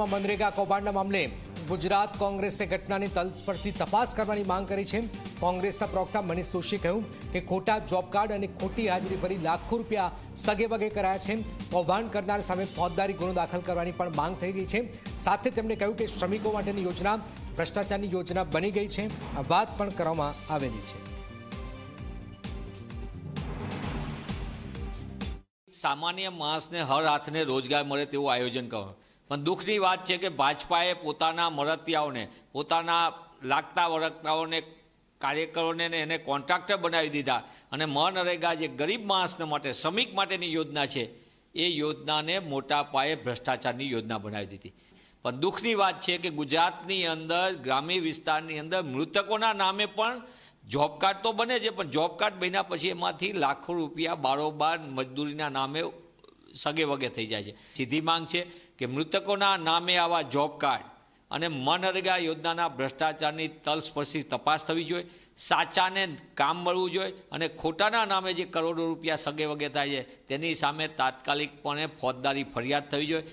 વિસ્તારોમાં મનરેગા કૌભાંડના મામલે ગુજરાત કોંગ્રેસે ઘટનાની તલસ્પર્શી તપાસ કરવાની માંગ કરી છે। કોંગ્રેસના પ્રવક્તા મનીષ દોશીએ કહ્યું કે ખોટા જોબ કાર્ડ અને ખોટી હાજરી ભરી લાખો રૂપિયા સગેવગે કરાયા છે। કૌભાંડ કરનાર સામે ફોજદારી ગુનો દાખલ કરવાની પણ માંગ થઈ રહી છે। સાથે તેમણે કહ્યું કે શ્રમિકો માટેની યોજના ભ્રષ્ટાચારની યોજના બની ગઈ છે। આ વાત પણ કરવામાં આવેલી છે। सामान्य माणस ने हर हाथ ने रोजगार मळे तेवुं आयोजन करो पण दुखनी बात है कि भाजपाए पोताना मरतियाओने पोताना लागता वळगताओने कार्यकरोने एने कॉन्ट्राक्टर बनावी दीधा अने मनरेगा जे गरीब माणसने माटे श्रमिक माटेनी योजना है ए योजनाने मोटा पाये भ्रष्टाचारनी योजना बनावी दीधी। पण दुखनी बात है कि गुजरातनी अंदर ग्रामीण विस्तारनी अंदर मृतकोना नामे पण जॉब कार्ड तो बने छे पण जॉब कार्ड बन्या पछी एमांथी लाखों रुपया बारोबार मजदूरीना नामे सगे वगे थई जाय छे। सीधी मांग छे कि मृतकोना नामे आवा जॉब कार्ड अने मनरेगा योजनाना भ्रष्टाचारनी तलस्पर्शी तपास थवी जोईए। साचाने काम मळवुं जोईए अने खोटाना नामे जे करोड़ों रुपया सगे वगे थाय छे तेनी सामे तात्कालिकपणे फौजदारी फरियाद थवी जोईए।